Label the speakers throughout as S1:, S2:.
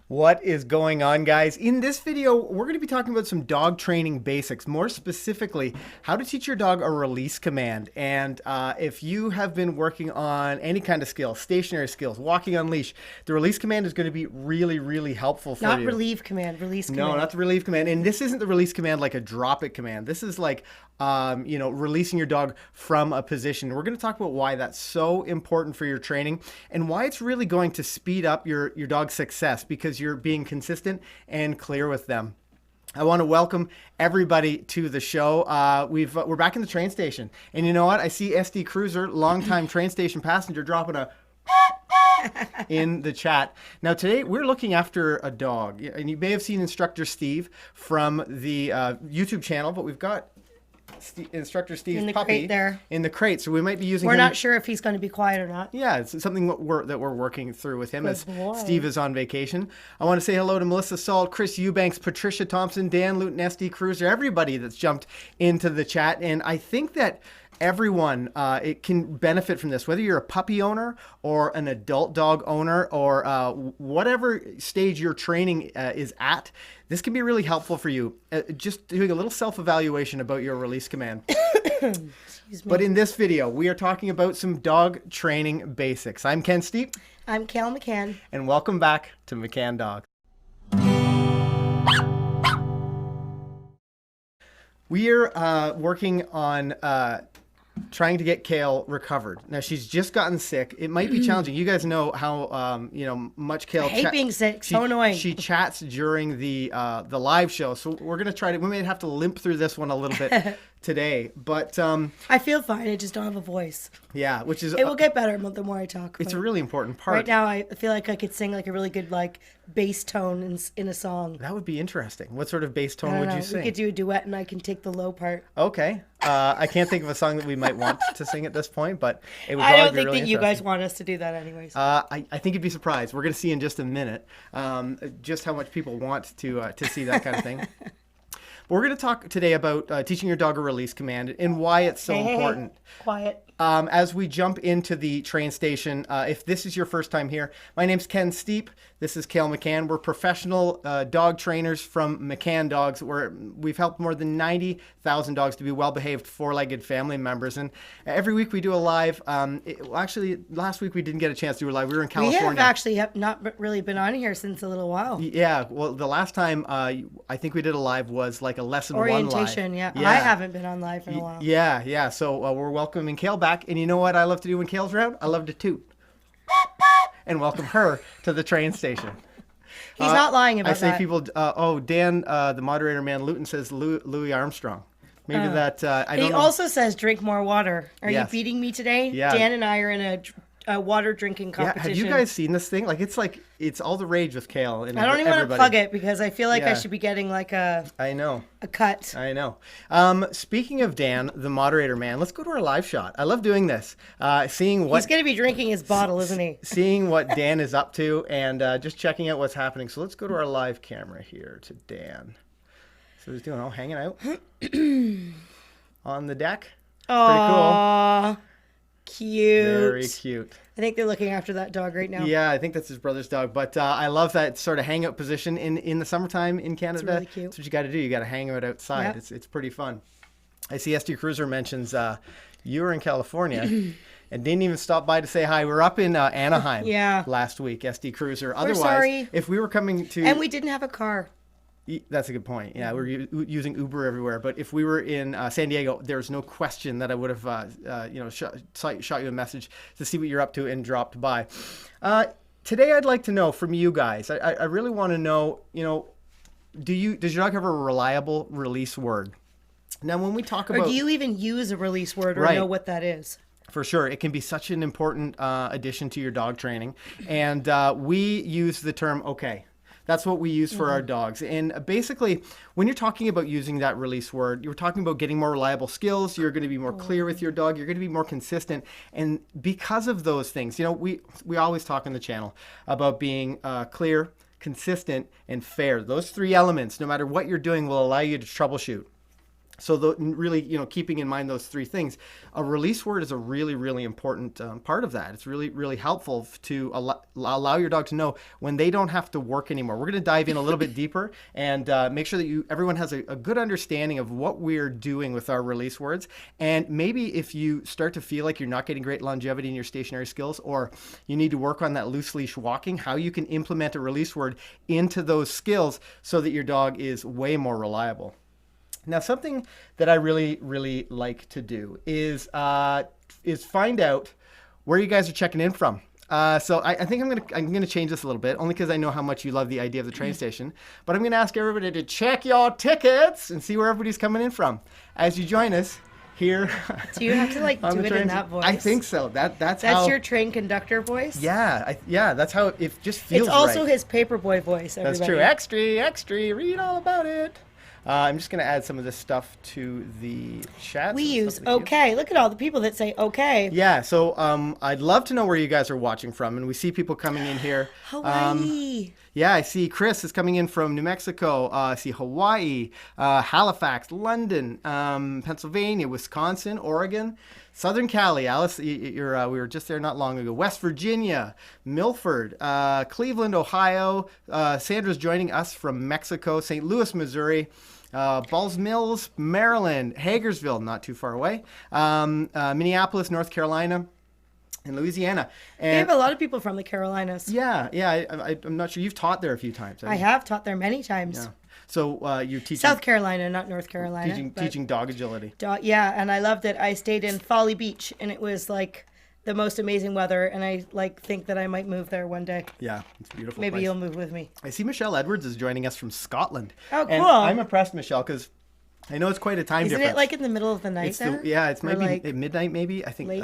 S1: What is going on, guys? In this video, we're going to be talking about some dog training basics, more specifically, how to teach your dog a release command. And if you have been working on any kind of skill, stationary skills, walking on leash, the release command is going to be really, really helpful for you.
S2: Not relieve command, release command.
S1: No, not the relieve command. And this isn't the release command like a drop it command. This is like, releasing your dog from a position. We're going to talk about why that's so important for your training and why it's really going to speed up your dog's success because you're being consistent and clear with them. I want to welcome everybody to the show. We're back in the train station. And you know what? I see SD Cruiser, longtime train station passenger, dropping a in the chat. Now today we're looking after a dog. And you may have seen Instructor Steve from the YouTube channel, but we've got Instructor Steve's
S2: in the
S1: puppy
S2: crate there.
S1: In the crate, so we might be using
S2: We're
S1: him.
S2: not sure if he's going to be quiet or not.
S1: Yeah, it's something that we're working through with him
S2: Good
S1: as
S2: boy.
S1: Steve is on vacation. I want to say hello to Melissa Salt, Chris Eubanks, Patricia Thompson, Dan Luton, SD Cruiser, everybody that's jumped into the chat. And I think that everyone it can benefit from this, whether you're a puppy owner or an adult dog owner or whatever stage your training is at. This can be really helpful for you. Just doing a little self-evaluation about your release command. But in this video, we are talking about some dog training basics. I'm Ken Steepe.
S2: I'm Kayl McCann.
S1: And welcome back to McCann Dogs. We are working on trying to get Kayl recovered. Now she's just gotten sick. It might be challenging. You guys know how much Kayl.
S2: I hate being sick. So annoying.
S1: She chats during the live show, so we're gonna try to. We may have to limp through this one a little bit today, but
S2: I feel fine. I just don't have a voice.
S1: Yeah, which is
S2: it will get better the more I talk.
S1: It's a really important part.
S2: Right now, I feel like I could sing like a really good bass tone in a song.
S1: That would be interesting. What sort of bass tone would you sing?
S2: We could do a duet, and I can take the low part.
S1: Okay. I can't think of a song that we might want to sing at this point, but it would
S2: I
S1: probably
S2: don't
S1: be
S2: think
S1: really
S2: that you guys want us to do that anyways.
S1: I think you'd be surprised. We're going to see in just a minute just how much people want to see that kind of thing. But we're going to talk today about teaching your dog a release command and why it's so important.
S2: Quiet.
S1: As we jump into the train station, if this is your first time here, my name's Ken Steepe. This is Kayl McCann. We're professional dog trainers from McCann Dogs. We've helped more than 90,000 dogs to be well-behaved, four-legged family members. And every week we do a live. Actually, last week we didn't get a chance to do a live. We were in California.
S2: We have actually not really been on here since a little while.
S1: Yeah, well, the last time I think we did a live was like a lesson
S2: orientation,
S1: 1 live.
S2: Yeah. I haven't been on live in a while.
S1: Yeah. So we're welcoming Kayl back. And you know what I love to do when Kayl's around? I love to toot. And welcome her to the train station.
S2: He's not lying about that.
S1: I say people, Dan, the moderator man, Luton says Louis Armstrong. Maybe that, I don't know.
S2: He also says drink more water. Are
S1: Yes.
S2: you beating me today?
S1: Yeah.
S2: Dan and I are in a water drinking competition.
S1: Yeah, have you guys seen this thing? It's all the rage with Kayl. And
S2: I don't even want to plug it because I feel like I should be getting a cut.
S1: I know. Speaking of Dan, the moderator man, let's go to our live shot. I love doing this. Seeing what
S2: he's going to be drinking his bottle, isn't he?
S1: Seeing what Dan is up to and just checking out what's happening. So let's go to our live camera here to Dan. So he's doing hanging out on the deck.
S2: Aww.
S1: Pretty cool.
S2: Cute.
S1: Very cute.
S2: I think they're looking after that dog right now.
S1: Yeah, I think that's his brother's dog. But I love that sort of hangout position in the summertime in Canada.
S2: It's really cute.
S1: That's what you got to do. You got to hang out outside.
S2: Yep.
S1: It's pretty fun. I see SD Cruiser mentions you were in California and didn't even stop by to say hi. We're up in Anaheim last week, SD Cruiser. Otherwise,
S2: sorry.
S1: If we were coming to...
S2: And we didn't have a car.
S1: That's a good point. Yeah, we're using Uber everywhere. But if we were in San Diego, there's no question that I would have, shot you a message to see what you're up to and dropped by. Today, I'd like to know from you guys. I really want to know, does your dog have a reliable release word? Now, when we talk about...
S2: Or do you even use a release word or know what that is?
S1: For sure. It can be such an important addition to your dog training. And we use the term okay. That's what we use for our dogs. And basically, when you're talking about using that release word, you're talking about getting more reliable skills. You're going to be more clear with your dog. You're going to be more consistent. And because of those things, we always talk on the channel about being clear, consistent, and fair. Those three elements, no matter what you're doing, will allow you to troubleshoot. So really, keeping in mind those three things, a release word is a really, really important part of that. It's really, really helpful to allow your dog to know when they don't have to work anymore. We're going to dive in a little bit deeper and make sure that everyone has a good understanding of what we're doing with our release words. And maybe if you start to feel like you're not getting great longevity in your stationary skills, or you need to work on that loose leash walking, how you can implement a release word into those skills so that your dog is way more reliable. Now, something that I really, really like to do is find out where you guys are checking in from. So I think I'm gonna change this a little bit, only because I know how much you love the idea of the train station. But I'm gonna ask everybody to check your tickets and see where everybody's coming in from as you join us here.
S2: Do you have to do it in that voice?
S1: I think so. That's how,
S2: your train conductor voice.
S1: Yeah, that's how it just feels.
S2: It's also
S1: right.
S2: his paperboy voice. Everybody.
S1: That's true. Extra. Read all about it. I'm just going to add some of this stuff to the chat.
S2: We use okay. Look at all the people that say okay.
S1: Yeah, so I'd love to know where you guys are watching from. And we see people coming in here.
S2: Hawaii.
S1: Yeah, I see Chris is coming in from New Mexico. I see Hawaii, Halifax, London, Pennsylvania, Wisconsin, Oregon, Southern Cali. Alice, we were just there not long ago. West Virginia, Milford, Cleveland, Ohio. Sandra's joining us from Mexico. St. Louis, Missouri. Balls Mills, Maryland, Hagersville, not too far away, Minneapolis, North Carolina, and Louisiana. And
S2: we have a lot of people from the Carolinas.
S1: Yeah. I'm not sure. You've taught there a few times.
S2: I have taught there many times.
S1: Yeah. So you're teaching
S2: South Carolina, not North Carolina.
S1: Teaching dog agility.
S2: Yeah, and I loved it. I stayed in Folly Beach, and it was the most amazing weather, and I think that I might move there one day.
S1: Yeah, it's a beautiful.
S2: Maybe
S1: place.
S2: You'll move with me.
S1: I see Michelle Edwards is joining us from Scotland.
S2: Oh, cool!
S1: And I'm impressed, Michelle, because I know it's quite a time difference.
S2: Isn't it in the middle of the night there?
S1: It's maybe at midnight, maybe. I think
S2: late?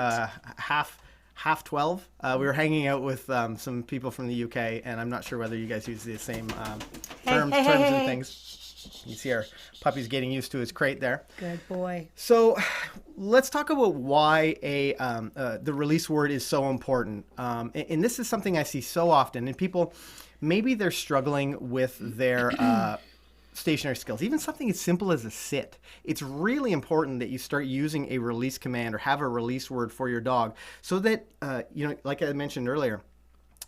S1: half 12. We were hanging out with some people from the UK, and I'm not sure whether you guys use the same terms and things. You see our puppy's getting used to his crate there.
S2: Good boy.
S1: So let's talk about why the release word is so important. And this is something I see so often. And people, maybe they're struggling with their stationary skills, even something as simple as a sit. It's really important that you start using a release command or have a release word for your dog so that, like I mentioned earlier,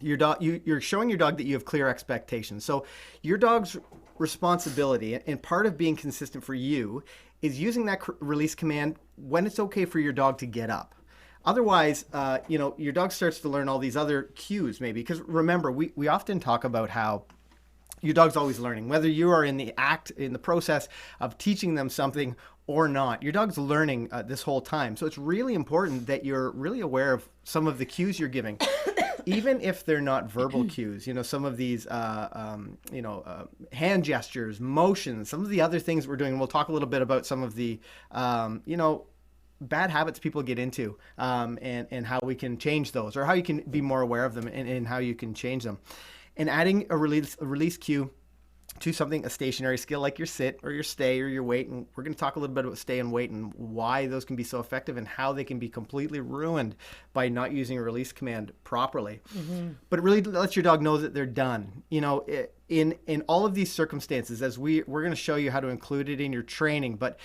S1: your dog, you're showing your dog that you have clear expectations. So your dog's responsibility and part of being consistent for you is using that release command when it's okay for your dog to get up. Otherwise, your dog starts to learn all these other cues maybe, because remember, we often talk about how your dog's always learning, whether you are in the process of teaching them something or not. Your dog's learning this whole time. So it's really important that you're really aware of some of the cues you're giving. Even if they're not verbal cues, some of these, hand gestures, motions, some of the other things we're doing. And we'll talk a little bit about some of the, bad habits people get into, and how we can change those, or how you can be more aware of them and how you can change them. And adding a release cue to a stationary skill like your sit or your stay or your wait. And we're going to talk a little bit about stay and wait and why those can be so effective and how they can be completely ruined by not using a release command properly. Mm-hmm. But it really lets your dog know that they're done. In all of these circumstances, as we're going to show you how to include it in your training, but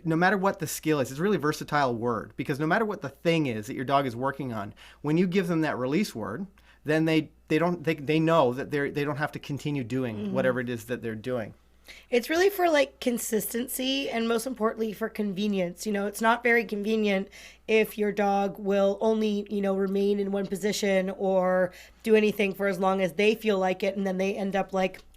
S1: no matter what the skill is, it's a really versatile word, because no matter what the thing is that your dog is working on, when you give them that release word, then they know that they don't have to continue doing whatever it is that they're doing.
S2: It's really for consistency, and most importantly for convenience. It's not very convenient if your dog will only, remain in one position or do anything for as long as they feel like it, and then they end up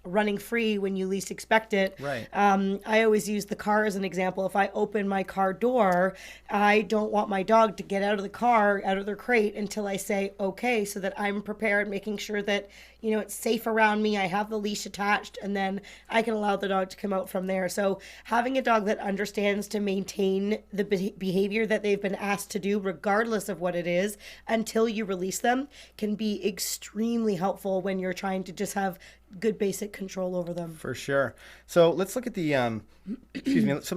S2: running free when you least expect it.
S1: Right.
S2: I always use the car as an example. If I open my car door, I don't want my dog to get out of the car, out of their crate, until I say okay, so that I'm prepared, making sure that it's safe around me. I have the leash attached, and then I can allow the dog to come out from there. So having a dog that understands to maintain the behavior that they've been asked to do, regardless of what it is, until you release them, can be extremely helpful when you're trying to just have good basic control over them.
S1: For sure. So let's look at the some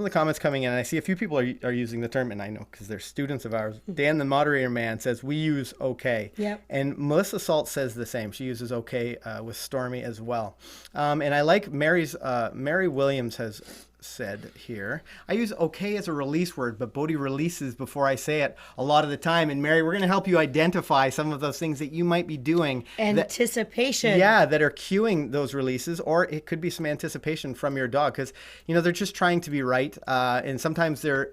S1: of the comments coming in. And I see a few people are using the term, and I know because they're students of ours. Dan, the moderator man, says we use okay.
S2: Yep.
S1: And Melissa Salt says the same. She uses okay with Stormy as well. And I like Mary Williams has said here. I use okay as a release word, but Bodhi releases before I say it a lot of the time. And Mary, we're going to help you identify some of those things that you might be doing.
S2: Anticipation.
S1: That are cueing those releases, or it could be some anticipation from your dog because, they're just trying to be right. And sometimes they're,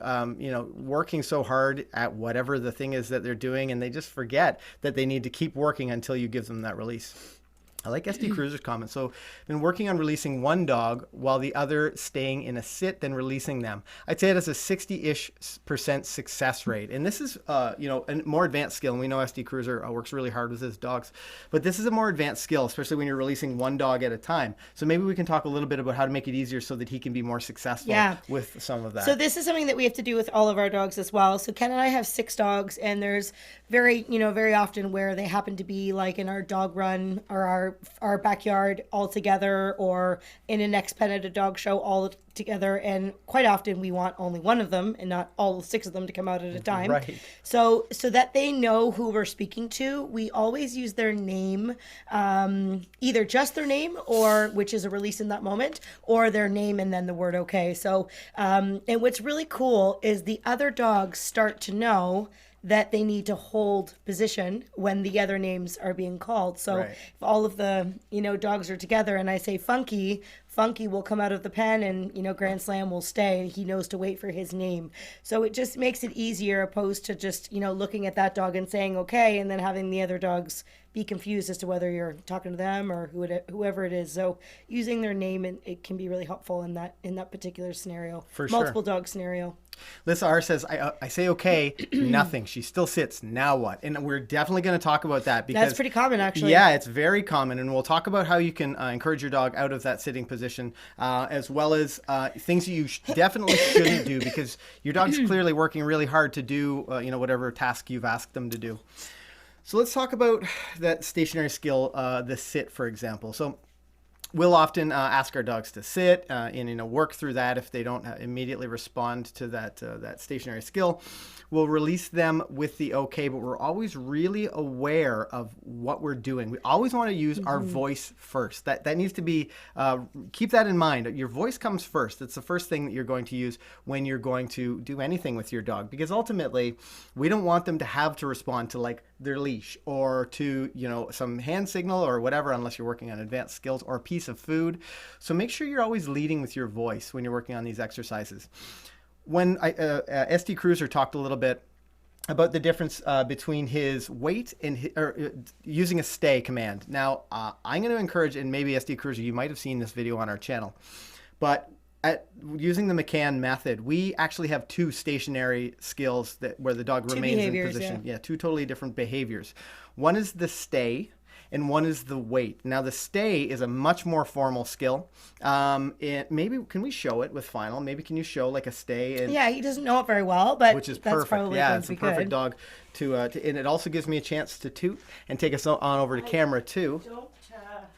S1: working so hard at whatever the thing is that they're doing, and they just forget that they need to keep working until you give them that release. I like SD Cruiser's comment. So, been working on releasing one dog while the other staying in a sit, then releasing them. I'd say it has a 60-ish% success rate. And this is, a more advanced skill. And we know SD Cruiser works really hard with his dogs. But this is a more advanced skill, especially when you're releasing one dog at a time. So maybe we can talk a little bit about how to make it easier so that he can be more successful with some of that.
S2: So this is something that we have to do with all of our dogs as well. So Ken and I have 6 dogs, and there's very often where they happen to be like in our dog run or our backyard all together, or in a next pet at a dog show all together, and quite often we want only one of them and not all 6 of them to come out at a time.
S1: Right.
S2: So that they know who we're speaking to, we always use their name, either just their name, or which is a release in that moment, or their name and then the word okay. So and what's really cool is the other dogs start to know that they need to hold position when the other names are being called. So if all of the, dogs are together and I say Funky will come out of the pen, and, Grand Slam will stay. He knows to wait for his name. So it just makes it easier opposed to just, looking at that dog and saying, okay, and then having the other dogs be confused as to whether you're talking to them or whoever it is. So using their name, it can be really helpful in that particular scenario.
S1: For sure.
S2: Multiple dog scenario.
S1: Lissa R says, I say okay, nothing. She still sits. Now what? And we're definitely going to talk about that because
S2: that's pretty common, actually.
S1: Yeah, it's very common. And we'll talk about how you can encourage your dog out of that sitting position, as well as things you definitely shouldn't do because your dog's clearly working really hard to do, whatever task you've asked them to do. So let's talk about that stationary skill, the sit, for example. So we'll often ask our dogs to sit and work through that. If they don't immediately respond to that stationary skill, we'll release them with the okay, but we're always really aware of what we're doing. We always want to use our voice first. That needs to be, keep that in mind. Your voice comes first. It's the first thing that you're going to use when you're going to do anything with your dog, because ultimately we don't want them to have to respond to like their leash or to, some hand signal or whatever, unless you're working on advanced skills or a piece of food. So make sure you're always leading with your voice when you're working on these exercises. When SD Cruiser talked a little bit about the difference between his weight and using a stay command. Now, I'm going to encourage, and maybe SD Cruiser, you might have seen this video on our channel, but using the McCann method, we actually have 2 stationary skills where the dog remains in position. Yeah, 2 totally different behaviors. One is the stay, and one is the wait. Now, the stay is a much more formal skill. Maybe, can we show it with Final? Maybe can you show like a stay?
S2: Yeah, he doesn't know it very well, but
S1: which is
S2: that's
S1: perfect.
S2: probably
S1: Yeah,
S2: going
S1: it's
S2: to
S1: a
S2: be
S1: perfect
S2: good.
S1: dog to and it also gives me a chance to toot and take us on over to camera too.
S2: Don't,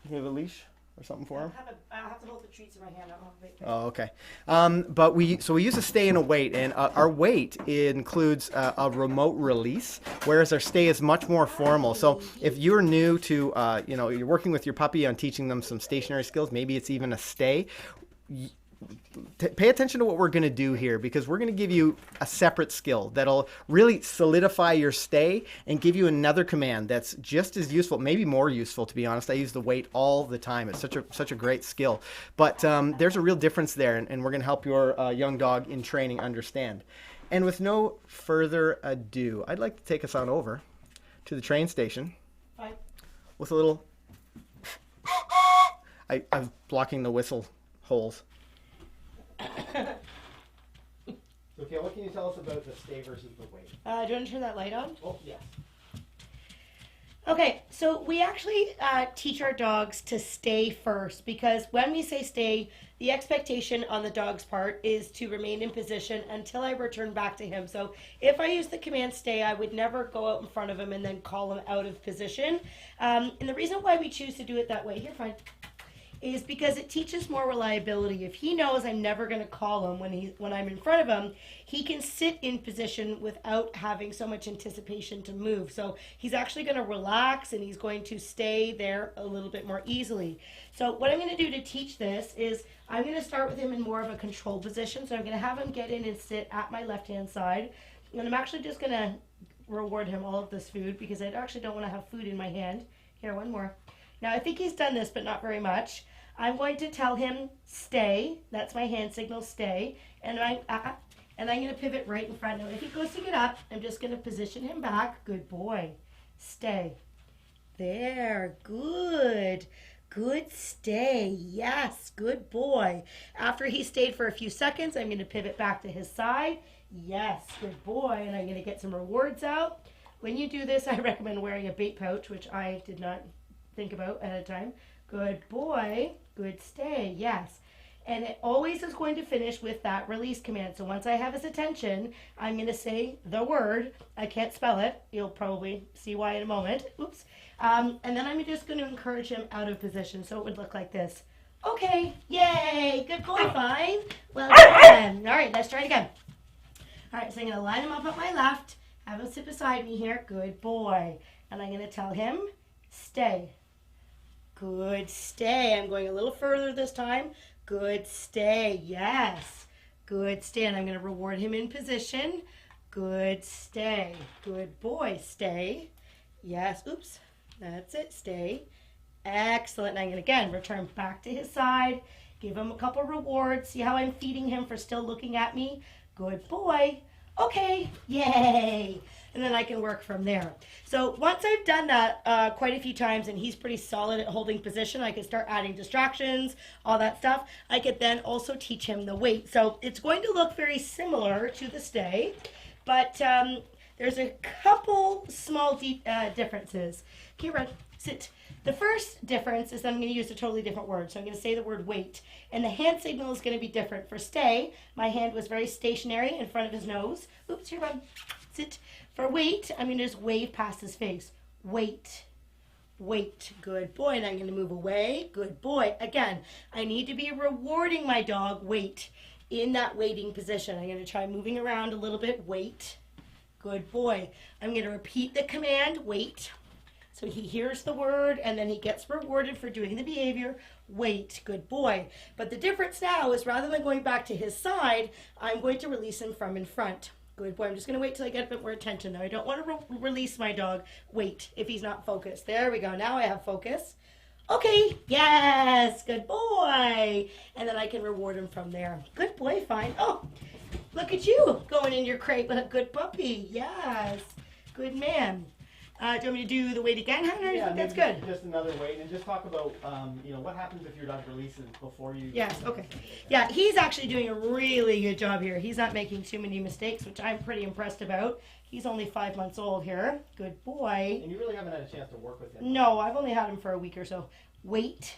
S1: You have a leash or something for him?
S2: I'll have to hold the treats in my hand.
S1: Oh, okay. But we use a stay and a wait, and our wait includes a remote release, whereas our stay is much more formal. So if you're new to, you're working with your puppy on teaching them some stationary skills, maybe it's even a stay. Pay attention to what we're going to do here, because we're going to give you a separate skill that'll really solidify your stay and give you another command that's just as useful, maybe more useful, to be honest. I use the wait all the time. It's such a great skill. But there's a real difference there, and we're going to help your young dog in training understand. And with no further ado, I'd like to take us on over to the train station.
S2: Fine.
S1: With a little... I'm blocking the whistle holes. Okay, what can you tell us about the stay versus the wait?
S2: Do you want to turn that light on?
S1: Oh, yeah.
S2: Okay, so we actually teach our dogs to stay first, because when we say stay, the expectation on the dog's part is to remain in position until I return back to him. So if I use the command stay, I would never go out in front of him and then call him out of position. And the reason why we choose to do it that way, you're fine, is because it teaches more reliability. If he knows I'm never going to call him when I'm in front of him, he can sit in position without having so much anticipation to move. So he's actually going to relax and he's going to stay there a little bit more easily. So what I'm going to do to teach this is I'm going to start with him in more of a control position. So I'm going to have him get in and sit at my left-hand side. And I'm actually just going to reward him all of this food because I actually don't want to have food in my hand. Here, one more. Now I think he's done this, but not very much. I'm going to tell him stay. That's my hand signal, stay. And I'm going to pivot right in front. Now if he goes to get up, I'm just going to position him back. Good boy. Stay. There. Good. Good stay. Yes. Good boy. After he stayed for a few seconds, I'm going to pivot back to his side. Yes. Good boy. And I'm going to get some rewards out. When you do this, I recommend wearing a bait pouch, which I did not think about ahead of time. Good boy. Good stay. Yes. And it always is going to finish with that release command. So once I have his attention, I'm going to say the word. I can't spell it. You'll probably see why in a moment. Oops. And then I'm just going to encourage him out of position. So it would look like this. Okay. Yay. Good boy. Fine. Well done. All right. Let's try it again. All right. So I'm going to line him up at my left. Have him sit beside me here. Good boy. And I'm going to tell him stay. Good stay. I'm going a little further this time. Good stay. Yes. Good stay. And I'm going to reward him in position. Good stay. Good boy. Stay. Yes. Oops. That's it. Stay. Excellent. And I'm going to again return back to his side. Give him a couple rewards. See how I'm feeding him for still looking at me? Good boy. Okay. Yay. And then I can work from there. So once I've done that quite a few times and he's pretty solid at holding position, I can start adding distractions, all that stuff. I could then also teach him the wait. So it's going to look very similar to the stay, but there's a couple small differences. Okay, Red, sit. The first difference is that I'm going to use a totally different word. So I'm going to say the word wait. And the hand signal is going to be different. For stay, my hand was very stationary in front of his nose. Oops, here, Red, sit. For wait, I'm going to just wave past his face. Wait. Wait. Good boy. And I'm going to move away. Good boy. Again, I need to be rewarding my dog. Wait. In that waiting position. I'm going to try moving around a little bit. Wait. Good boy. I'm going to repeat the command. Wait. So he hears the word and then he gets rewarded for doing the behavior. Wait. Good boy. But the difference now is rather than going back to his side, I'm going to release him from in front. Good boy. I'm just going to wait till I get a bit more attention though. I don't want to release my dog. Wait if he's not focused. There we go. Now I have focus. Okay. Yes. Good boy. And then I can reward him from there. Good boy. Fine. Oh, look at you going in your crate with a good puppy. Yes. Good man. Do you want me to do the wait again, Hunter?
S1: Yeah,
S2: that's good.
S1: Just another wait, and just talk about, what happens if your dog releases before you.
S2: Yes. Okay. Yeah, he's actually doing a really good job here. He's not making too many mistakes, which I'm pretty impressed about. He's only 5 months old here. Good boy.
S1: And you really haven't had a chance to work with him.
S2: No, I've only had him for a week or so. Wait.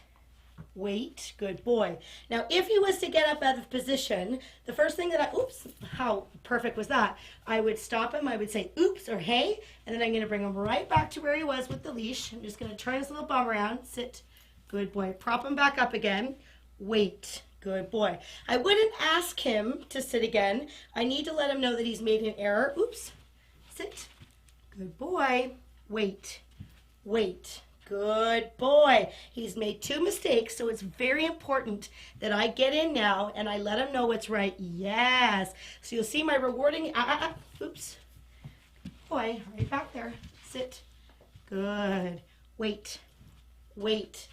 S2: Wait. Good boy. Now, if he was to get up out of position, the first thing that oops, how perfect was that? I would stop him. I would say, oops, or hey, and then I'm going to bring him right back to where he was with the leash. I'm just going to turn his little bum around. Sit. Good boy. Prop him back up again. Wait. Good boy. I wouldn't ask him to sit again. I need to let him know that he's made an error. Oops. Sit. Good boy. Wait. Wait. Good boy. He's made 2 mistakes, so it's very important that I get in now and I let him know what's right. Yes. So you'll see my rewarding. Oops. Boy, right back there. Sit. Good. Wait. Wait.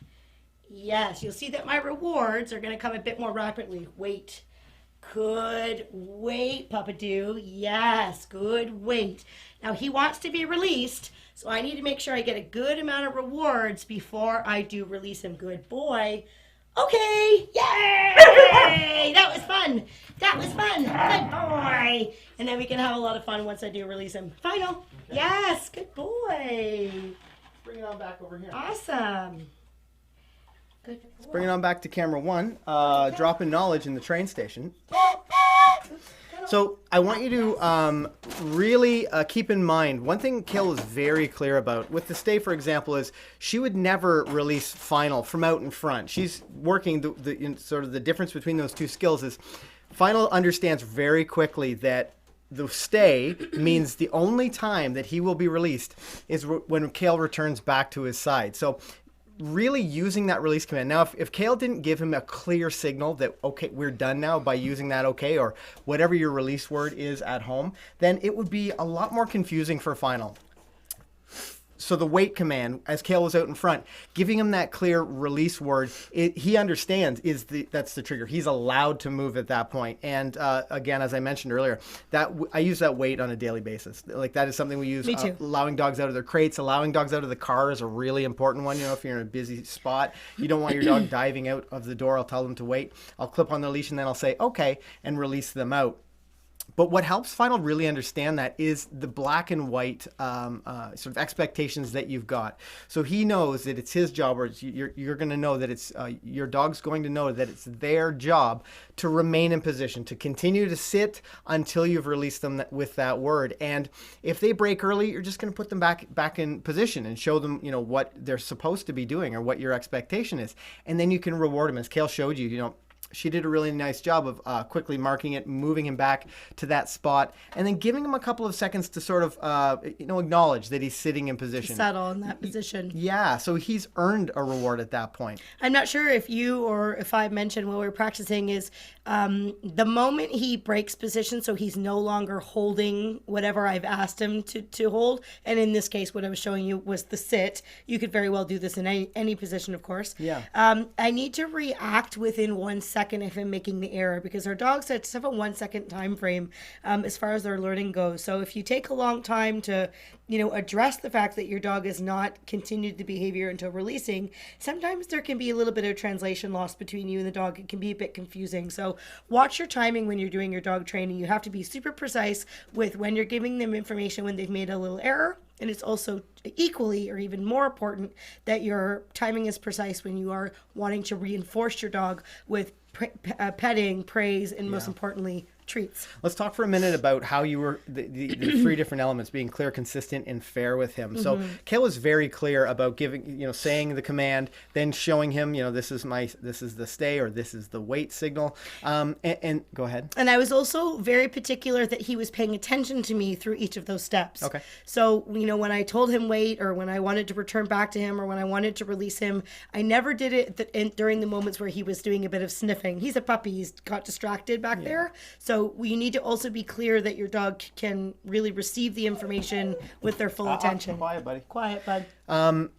S2: Yes. You'll see that my rewards are going to come a bit more rapidly. Wait. Good. Wait, Papa-Doo. Yes. Good. Wait. Now he wants to be released. So I need to make sure I get a good amount of rewards before I do release him. Good boy. Okay. Yay! That was fun. That was fun. Good boy. And then we can have a lot of fun once I do release him. Final. Okay. Yes. Good boy.
S1: Bring it on back over here.
S2: Awesome. Good boy.
S1: Let's bring it on back to camera 1. Okay. Dropping knowledge in the train station.
S2: Come
S1: So I want you to really keep in mind, one thing Kayl is very clear about with the stay, for example, is she would never release final from out in front. She's working sort of the difference between those two skills is final understands very quickly that the stay means the only time that he will be released is when Kayl returns back to his side. So really using that release command. Now, if Kayl didn't give him a clear signal that, okay, we're done now by using that okay, or whatever your release word is at home, then it would be a lot more confusing for final. So the wait command, as Kayl was out in front, giving him that clear release word, he understands that's the trigger. He's allowed to move at that point. And again, as I mentioned earlier, I use that wait on a daily basis. Like that is something we use.
S2: Me too.
S1: Allowing dogs out of their crates, allowing dogs out of the car is a really important one. You know, if you're in a busy spot, you don't want your dog diving out of the door. I'll tell them to wait. I'll clip on the leash and then I'll say okay and release them out. But what helps final really understand that is the black and white sort of expectations that you've got. So he knows that it's his job, or you're going to know that it's your dog's going to know that it's their job to remain in position, to continue to sit until you've released them with that word. And if they break early, you're just going to put them back in position and show them, you know, what they're supposed to be doing or what your expectation is. And then you can reward them, as Kayl showed you. You know, she did a really nice job of quickly marking it, moving him back to that spot, and then giving him a couple of seconds to sort of, acknowledge that he's sitting in position.
S2: Settle in that position.
S1: Yeah, so he's earned a reward at that point.
S2: I'm not sure if you or if I mentioned when we were practicing is the moment he breaks position, so he's no longer holding whatever I've asked him to hold, and in this case, what I was showing you was the sit. You could very well do this in any position, of course.
S1: Yeah.
S2: I need to react within 1 second if I'm making the error, because our dogs have a 1 second time frame as far as their learning goes. So if you take a long time to, address the fact that your dog has not continued the behavior until releasing, sometimes there can be a little bit of translation lost between you and the dog. It can be a bit confusing. So watch your timing when you're doing your dog training. You have to be super precise with when you're giving them information when they've made a little error. And it's also equally or even more important that your timing is precise when you are wanting to reinforce your dog with petting, praise, and most importantly, treats.
S1: Let's talk for a minute about how you were the three different elements: being clear, consistent, and fair with him. So Kayl was very clear about giving, saying the command, then showing him, this is the stay or this is the wait signal. And go ahead.
S2: And I was also very particular that he was paying attention to me through each of those steps.
S1: Okay.
S2: So, when I told him wait, or when I wanted to return back to him, or when I wanted to release him, I never did it during the moments where he was doing a bit of sniffing. He's a puppy. He's got distracted back there. So you need to also be clear that your dog can really receive the information with their full attention.
S1: Quiet, buddy.
S2: Quiet, bud.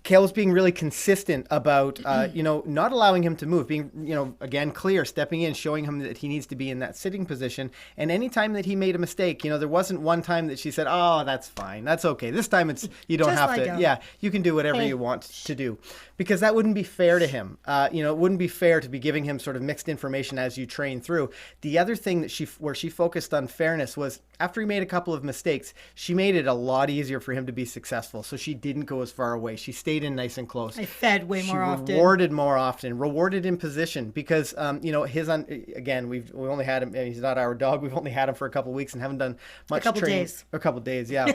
S1: Kayl was being really consistent about, not allowing him to move, being, again, clear, stepping in, showing him that he needs to be in that sitting position. And any time that he made a mistake, there wasn't one time that she said, oh, that's fine. That's okay. This time you don't have to. Yeah, you can do whatever you want to do, because that wouldn't be fair to him. It wouldn't be fair to be giving him sort of mixed information as you train through. The other thing where she focused on fairness was after he made a couple of mistakes, she made it a lot easier for him to be successful. So she didn't go as far away. She stayed in nice and close.
S2: I fed way more often.
S1: Rewarded more often. Rewarded in position, because again, we only had him. He's not our dog. We've only had him for a couple of weeks and haven't done much training. A couple days, yeah.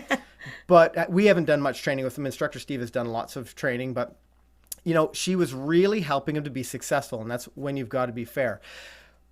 S1: But we haven't done much training with him. Instructor Steve has done lots of training, but she was really helping him to be successful, and that's when you've got to be fair.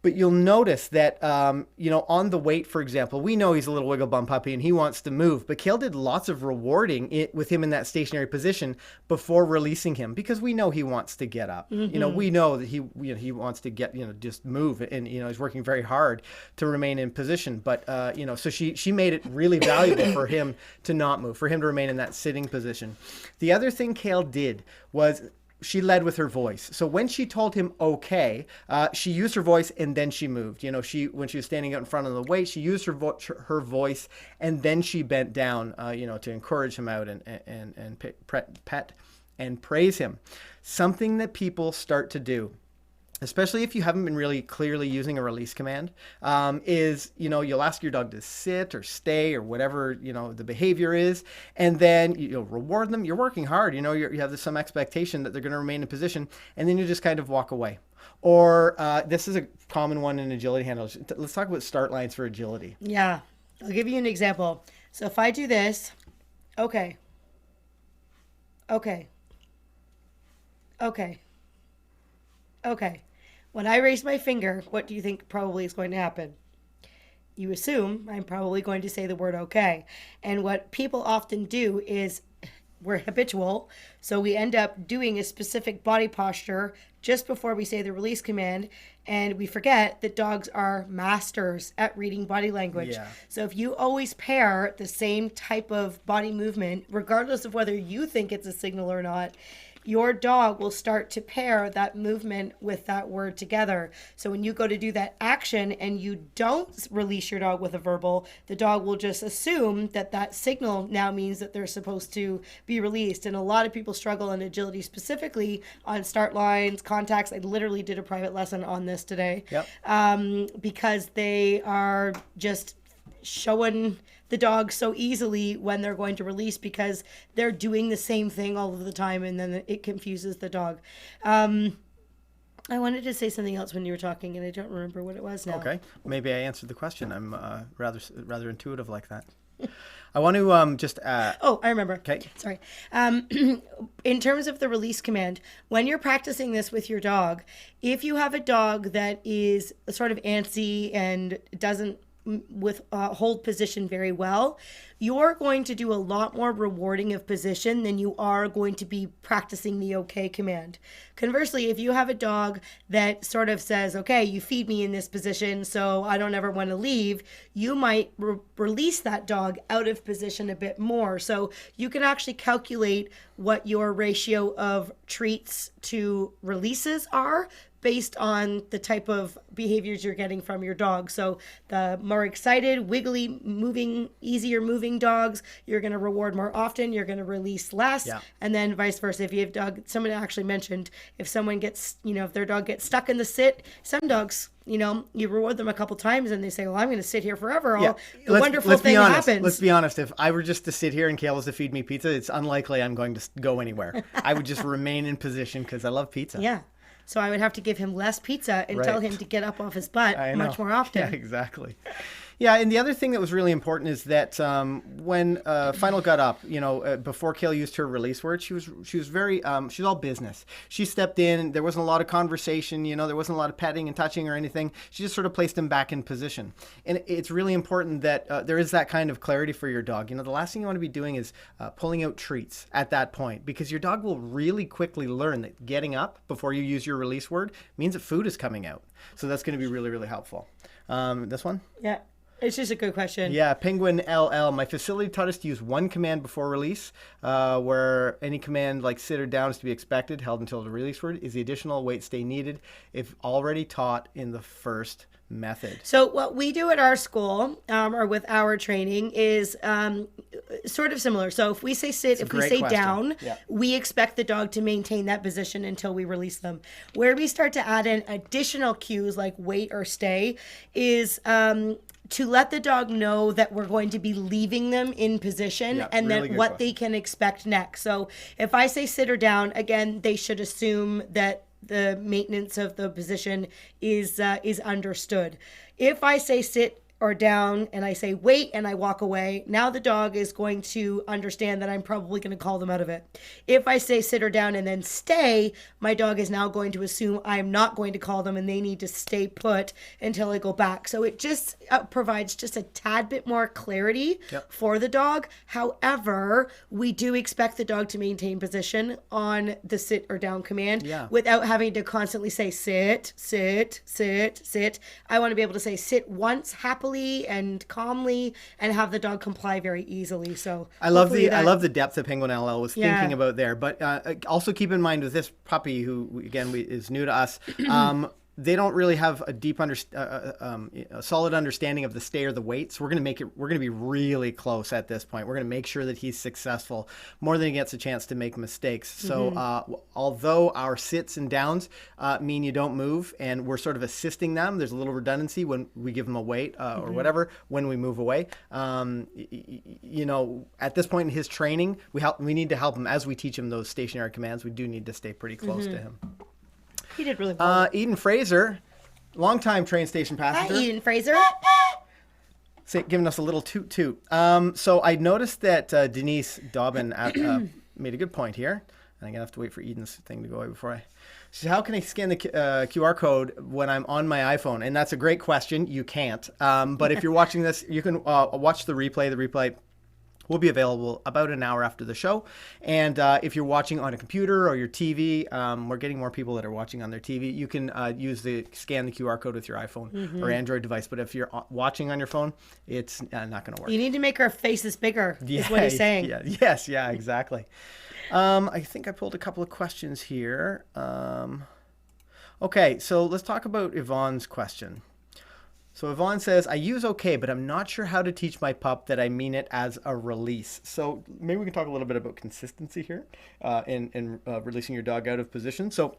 S1: But you'll notice that, on the wait, for example, we know he's a little wiggle bum puppy and he wants to move. But Kayl did lots of rewarding with him in that stationary position before releasing him, because we know he wants to get up.
S2: Mm-hmm.
S1: We know that he wants to get, just move. And, he's working very hard to remain in position. But, so she made it really valuable for him to not move, for him to remain in that sitting position. The other thing Kayl did was she led with her voice. So when she told him okay, she used her voice and then she moved. When she was standing out in front of the wait, she used her voice and then she bent down, to encourage him out and pet and praise him. Something that people start to do especially if you haven't been really clearly using a release command, is, you'll ask your dog to sit or stay or whatever, the behavior is, and then you'll reward them. You're working hard, you have some expectation that they're going to remain in position, and then you just kind of walk away. Or this is a common one in agility handlers. Let's talk about start lines for agility.
S2: Yeah. I'll give you an example. So if I do this, okay. Okay. Okay. Okay. When I raise my finger, what do you think probably is going to happen? You assume I'm probably going to say the word okay. And what people often do is we're habitual, so we end up doing a specific body posture just before we say the release command, and we forget that dogs are masters at reading body language.
S1: Yeah.
S2: So if you always pair the same type of body movement, regardless of whether you think it's a signal or not, your dog will start to pair that movement with that word together. So when you go to do that action and you don't release your dog with a verbal, the dog will just assume that that signal now means that they're supposed to be released. And a lot of people struggle in agility, specifically on start lines, contacts. I literally did a private lesson on this today.
S1: Yep.
S2: Because they are just showing the dog so easily when they're going to release because they're doing the same thing all of the time, and then it confuses the dog. I wanted to say something else when you were talking, and I don't remember what it was now.
S1: Okay, maybe I answered the question. I'm rather intuitive like that. I want to just
S2: oh, I remember.
S1: Okay.
S2: Sorry. In terms of the release command, when you're practicing this with your dog, if you have a dog that is sort of antsy and doesn't hold position very well, you're going to do a lot more rewarding of position than you are going to be practicing the okay command. Conversely, if you have a dog that sort of says, okay, you feed me in this position, so I don't ever want to leave, you might release that dog out of position a bit more. So you can actually calculate what your ratio of treats to releases are based on the type of behaviors you're getting from your dog. So the more excited, wiggly, moving, easier moving dogs, you're going to reward more often, you're going to release less.
S1: Yeah.
S2: And then vice versa. If you have dog, someone actually mentioned, if someone gets, if their dog gets stuck in the sit, some dogs, you reward them a couple times and they say, well, I'm going to sit here forever.
S1: Yeah.
S2: Wonderful thing happens.
S1: Let's be honest. If I were just to sit here and Kayl was to feed me pizza, it's unlikely I'm going to go anywhere. I would just remain in position because I love pizza.
S2: Yeah. So I would have to give him less pizza and tell him to get up off his butt much more often.
S1: Yeah, exactly. Yeah, and the other thing that was really important is that when Final got up, before Kayl used her release word, she was very she's all business. She stepped in. There wasn't a lot of conversation. There wasn't a lot of petting and touching or anything. She just sort of placed him back in position. And it's really important that there is that kind of clarity for your dog. The last thing you want to be doing is pulling out treats at that point, because your dog will really quickly learn that getting up before you use your release word means that food is coming out. So that's going to be really, really helpful. This one?
S2: Yeah. It's just a good question.
S1: Yeah, Penguin LL. My facility taught us to use one command before release, where any command like sit or down is to be expected, held until the release word. Is the additional weight stay needed if already taught in the first method?
S2: So what we do at our school, or with our training, is sort of similar. So if we say sit, if we say down, we expect the dog to maintain that position until we release them. Where we start to add in additional cues like wait or stay is to let the dog know that we're going to be leaving them in position and then what they can expect next. So if I say sit or down, again, they should assume that the maintenance of the position is understood. If I say sit or down and I say wait and I walk away, now the dog is going to understand that I'm probably going to call them out of it. If I say sit or down and then stay, my dog is now going to assume I'm not going to call them and they need to stay put until I go back. So it just provides just a tad bit more clarity for the dog. However, we do expect the dog to maintain position on the sit or down command without having to constantly say sit, sit, sit, sit. I want to be able to say sit once happily and calmly and have the dog comply very easily. So
S1: I love the depth that Penguin LL was thinking about there. But also keep in mind with this puppy, who again is new to us, they don't really have a deep a solid understanding of the stay or the wait. So we're going to be really close at this point. We're going to make sure that he's successful more than he gets a chance to make mistakes. So although our sits and downs mean you don't move, and we're sort of assisting them, there's a little redundancy when we give them a wait or whatever when we move away. You know, at this point in his training, we need to help him as we teach him those stationary commands. We do need to stay pretty close to him.
S2: He did really well.
S1: Eden Fraser, longtime train station passenger.
S2: Hi, Eden Fraser.
S1: Giving us a little toot toot. So I noticed that Denise Dobbin made a good point here. And I'm going to have to wait for Eden's thing to go away before I... She said, how can I scan the QR code when I'm on my iPhone? And that's a great question. You can't. But if you're watching this, you can watch the replay. The replay will be available about an hour after the show. And if you're watching on a computer or your TV, we're getting more people that are watching on their TV. You can scan the QR code with your iPhone or Android device. But if you're watching on your phone, it's not going to work.
S2: You need to make our faces bigger, is what he's saying.
S1: Yeah, yes, yeah, exactly. I think I pulled a couple of questions here. Okay, so let's talk about Yvonne's question. So Yvonne says, I use okay, but I'm not sure how to teach my pup that I mean it as a release. So maybe we can talk a little bit about consistency here in releasing your dog out of position. So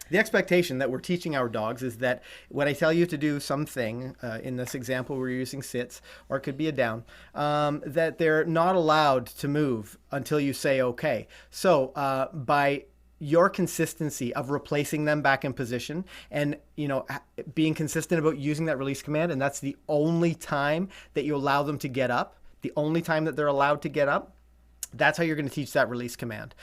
S1: the expectation that we're teaching our dogs is that when I tell you to do something, in this example we're using sits, or it could be a down, that they're not allowed to move until you say okay. So by your consistency of replacing them back in position and, you know, being consistent about using that release command, and that's the only time that you allow them to get up, the only time that they're allowed to get up, that's how you're going to teach that release command.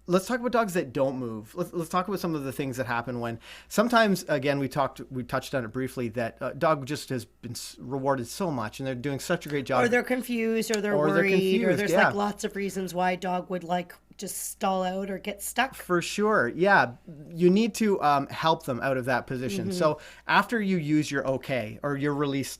S1: Let's talk about dogs that don't move. Let's talk about some of the things that happen when sometimes, again, we touched on it briefly, that dog just has been rewarded so much and they're doing such a great job.
S2: Or they're confused, or they're worried, or there's like lots of reasons why a dog would like just stall out or get stuck.
S1: For sure. Yeah. You need to help them out of that position. So after you use your okay or your release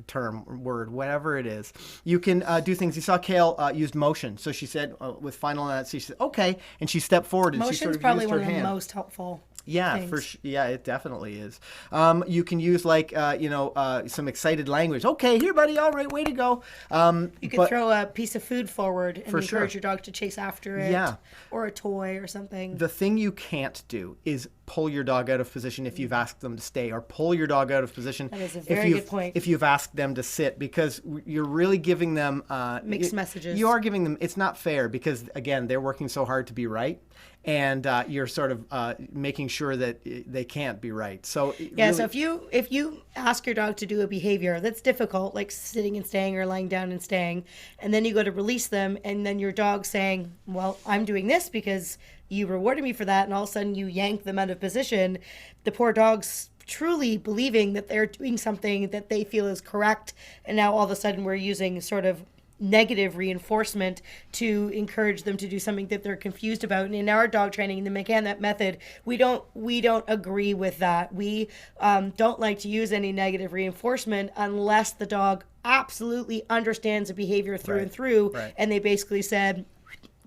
S1: term, word, whatever it is, you can do things. You saw Kayl used motion. So she said with final on that, she said, okay. And she stepped forward and
S2: Motion's
S1: she sort of
S2: probably
S1: used her
S2: one of
S1: hand.
S2: the most helpful.
S1: Yeah, yeah, it definitely is. You can use like, some excited language. Okay, here, buddy. All right, way to go.
S2: You could throw a piece of food forward and encourage your dog to chase after it.
S1: Yeah.
S2: Or a toy or something.
S1: The thing you can't do is pull your dog out of position if you've asked them to stay, or pull your dog out of position
S2: that is a very good point.
S1: If you've asked them to sit, because you're really giving them
S2: mixed messages.
S1: You are giving them, it's not fair, because again, they're working so hard to be right. And you're sort of making sure that they can't be right. So
S2: yeah, so if you ask your dog to do a behavior that's difficult, like sitting and staying or lying down and staying, and then you go to release them, and then your dog's saying, well, I'm doing this because you rewarded me for that, and all of a sudden you yank them out of position, the poor dog's truly believing that they're doing something that they feel is correct, and now all of a sudden we're using sort of negative reinforcement to encourage them to do something that they're confused about. And in our dog training, in the McCann method, we don't agree with that. We don't like to use any negative reinforcement unless the dog absolutely understands the behavior through and through. Right. And they basically said,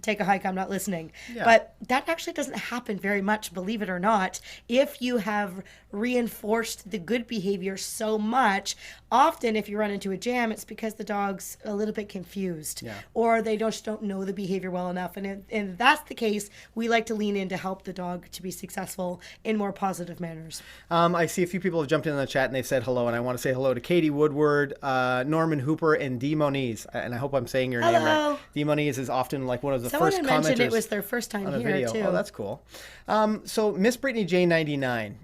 S2: take a hike, I'm not listening. Yeah. But that actually doesn't happen very much, believe it or not. If you have reinforced the good behavior so much, often if you run into a jam, it's because the dog's a little bit confused, or they just don't know the behavior well enough. And if that's the case, we like to lean in to help the dog to be successful in more positive manners.
S1: I see a few people have jumped in the chat and they've said hello, and I want to say hello to Katie Woodward, Norman Hooper, and Dee Moniz. And I hope I'm saying your name right. Dee Moniz is often like one of the first commenters. Someone mentioned
S2: it was their first time here
S1: video.
S2: too.
S1: Oh, that's cool. So Miss Brittany J99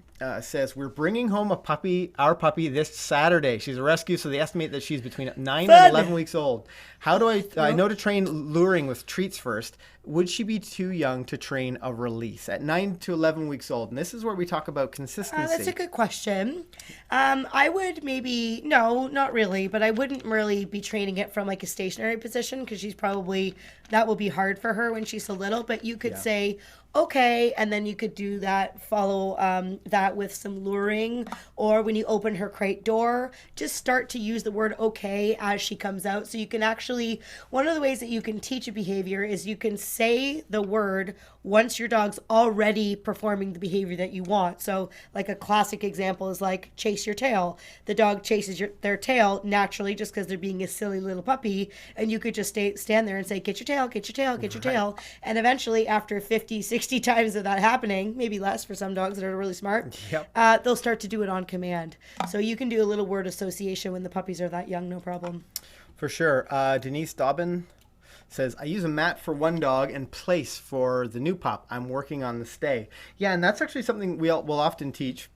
S1: says, we're bringing home our puppy this Saturday. She's a rescue, so they estimate that she's between 9 and 11 weeks old. How do I know to train luring with treats first? Would she be too young to train a release at 9 to 11 weeks old? And this is where we talk about consistency.
S2: That's a good question. I would maybe, no, not really, but I wouldn't really be training it from like a stationary position, because she's probably, that will be hard for her when she's so little. But you could say, okay, and then you could do that, follow that with some luring, or when you open her crate door, just start to use the word okay as she comes out. So you can actually, one of the ways that you can teach a behavior is you can say the word once your dog's already performing the behavior that you want. So like a classic example is like chase your tail. The dog chases their tail naturally just because they're being a silly little puppy, and you could just stand there and say, get your tail, get your tail, get your tail. And eventually after 50, 60 times of that happening, maybe less for some dogs that are really smart, they'll start to do it on command. So you can do a little word association when the puppies are that young, no problem.
S1: For sure. Denise Dobbin says, I use a mat for one dog and place for the new pup. I'm working on the stay. Yeah, and that's actually something we'll often teach.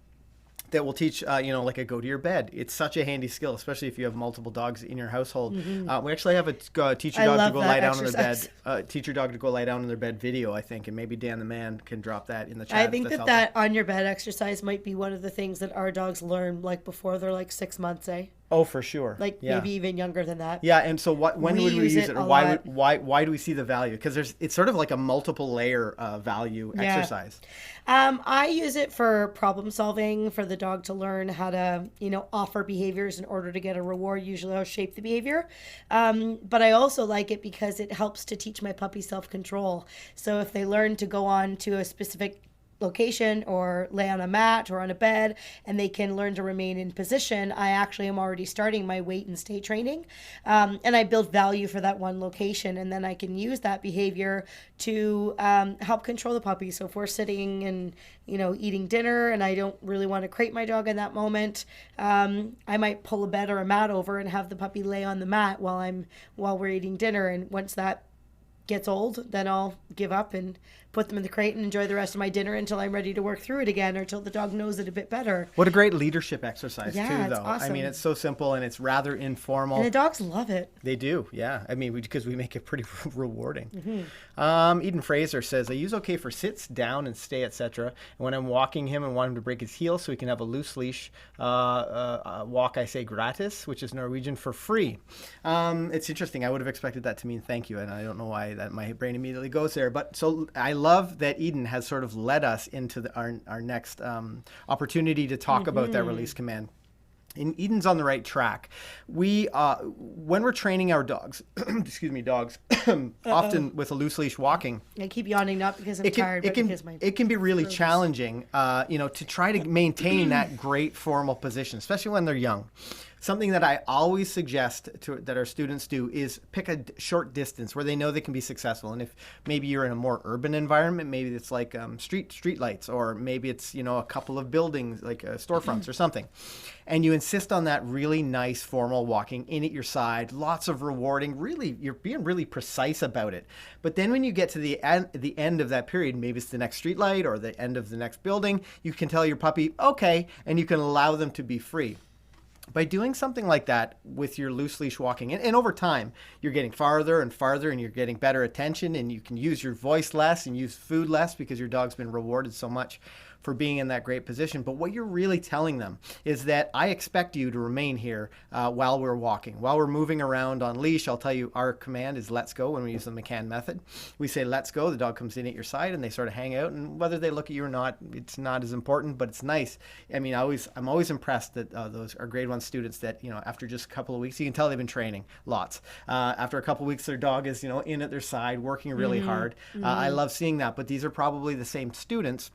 S1: That will teach, like a go to your bed. It's such a handy skill, especially if you have multiple dogs in your household. We actually have a teach your dog to go lie down on their bed. Teach your dog to go lie down in their bed video, I think, and maybe Dan the man can drop that in the chat.
S2: I think that on your bed exercise might be one of the things that our dogs learn like before they're like 6 months, eh?
S1: Oh, for sure.
S2: Maybe even younger than that.
S1: Yeah, and so when would we use it, or why do we see the value? Because it's sort of like a multiple layer value exercise.
S2: I use it for problem solving, for the dog to learn how to, offer behaviors in order to get a reward. Usually I'll shape the behavior. But I also like it because it helps to teach my puppy self-control. So if they learn to go on to a specific location or lay on a mat or on a bed, and they can learn to remain in position, I actually am already starting my wait and stay training, and I build value for that one location, and then I can use that behavior to help control the puppy. So if we're sitting and eating dinner and I don't really want to crate my dog in that moment, I might pull a bed or a mat over and have the puppy lay on the mat while we're eating dinner, and once that gets old, then I'll give up and put them in the crate and enjoy the rest of my dinner until I'm ready to work through it again, or until the dog knows it a bit better.
S1: What a great leadership exercise, too, though.
S2: It's awesome.
S1: I mean, it's so simple and it's rather informal.
S2: And the dogs love it.
S1: They do, yeah. I mean, because we make it pretty rewarding. Eden Fraser says, I use okay for sits, down, and stay, etc. And when I'm walking him and want him to break his heel so he can have a loose leash walk, I say gratis, which is Norwegian for free. It's interesting. I would have expected that to mean thank you, and I don't know why that my brain immediately goes there. But so I love that Eden has sort of led us into our next opportunity to talk about that release command. And Eden's on the right track. We, when we're training our dogs, dogs, often with a loose leash walking.
S2: I keep yawning, not because I'm tired, but because
S1: it can be really challenging, to try to maintain that great formal position, especially when they're young. Something that I always suggest that our students do is pick a short distance where they know they can be successful. And if maybe you're in a more urban environment, maybe it's like street lights, or maybe it's a couple of buildings like storefronts or something, and you insist on that really nice formal walking in at your side, lots of rewarding. Really, you're being really precise about it. But then when you get to the end of that period, maybe it's the next street light or the end of the next building, you can tell your puppy okay, and you can allow them to be free. By doing something like that with your loose leash walking, and over time, you're getting farther and farther, and you're getting better attention, and you can use your voice less and use food less because your dog's been rewarded so much for being in that great position. But what you're really telling them is that I expect you to remain here while we're walking. While we're moving around on leash, I'll tell you our command is let's go when we use the McCann method. We say let's go, the dog comes in at your side and they sort of hang out, and whether they look at you or not, it's not as important, but it's nice. I mean, I'm always impressed that those are grade 1 students that, after just a couple of weeks, you can tell they've been training lots. After a couple of weeks, their dog is, in at their side, working really hard. I love seeing that, but these are probably the same students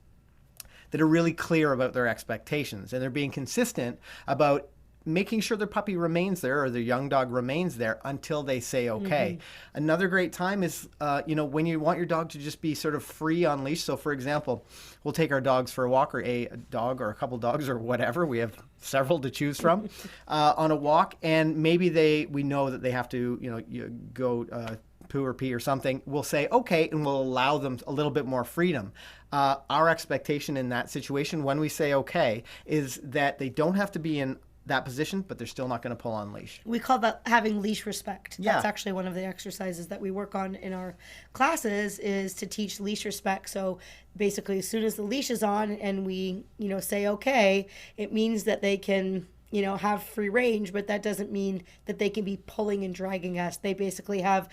S1: that are really clear about their expectations, and they're being consistent about making sure their puppy remains there or their young dog remains there until they say okay. Another great time is, when you want your dog to just be sort of free on leash. So for example, we'll take our dogs for a walk, or a dog or a couple dogs or whatever. We have several to choose from on a walk, and maybe we know that they have to, go poo or pee or something. We'll say okay, and we'll allow them a little bit more freedom. Our expectation in that situation when we say okay is that they don't have to be in that position, but they're still not going to pull on leash.
S2: We call that having leash respect.
S1: Yeah.
S2: That's actually one of the exercises that we work on in our classes, is to teach leash respect. So basically, as soon as the leash is on and we, say okay, it means that they can have free range, but that doesn't mean that they can be pulling and dragging us. They basically have,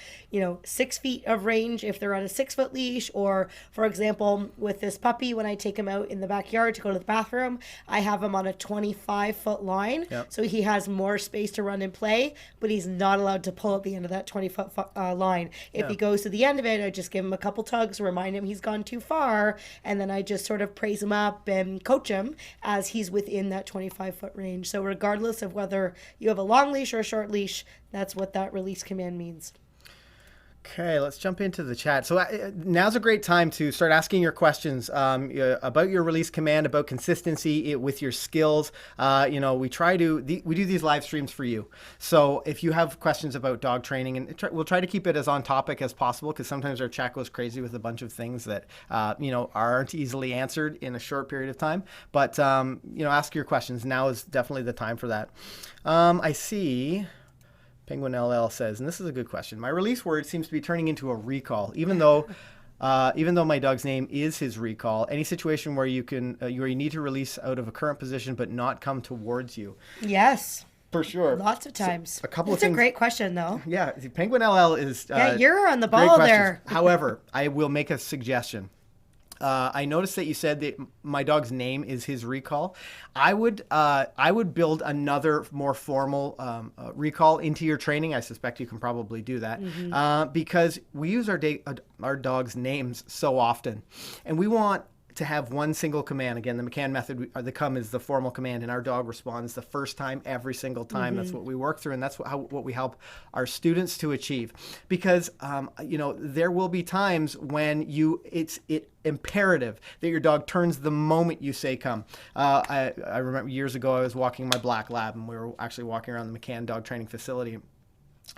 S2: 6 feet of range if they're on a 6-foot leash, or for example, with this puppy, when I take him out in the backyard to go to the bathroom, I have him on a 25-foot line.
S1: Yep.
S2: So he has more space to run and play, but he's not allowed to pull at the end of that 20-foot line. If he goes to the end of it, I just give him a couple tugs, remind him he's gone too far, and then I just sort of praise him up and coach him as he's within that 25-foot range. So regardless of whether you have a long leash or a short leash, that's what that release command means.
S1: Okay, let's jump into the chat. So now's a great time to start asking your questions about your release command, about consistency with your skills. We do these live streams for you. So if you have questions about dog training, and we'll try to keep it as on topic as possible, because sometimes our chat goes crazy with a bunch of things that aren't easily answered in a short period of time. But ask your questions. Now is definitely the time for that. I see. Penguin LL says, and this is a good question. My release word seems to be turning into a recall, even though my dog's name is his recall. Any situation where you need to release out of a current position but not come towards you.
S2: Yes.
S1: For sure.
S2: Lots of times.
S1: So, a couple
S2: of things. It's a great question, though.
S1: Yeah. Penguin LL is.
S2: You're on the ball there.
S1: However, I will make a suggestion. I noticed that you said that my dog's name is his recall. I would build another more formal recall into your training. I suspect you can probably do that because we use our dog's names so often, and we want to have one single command. Again, the McCann method, the come is the formal command, and our dog responds the first time every single time. That's what we work through, and that's what we help our students to achieve. Because there will be times when it's imperative that your dog turns the moment you say come. I remember years ago I was walking my black lab, and we were actually walking around the McCann dog training facility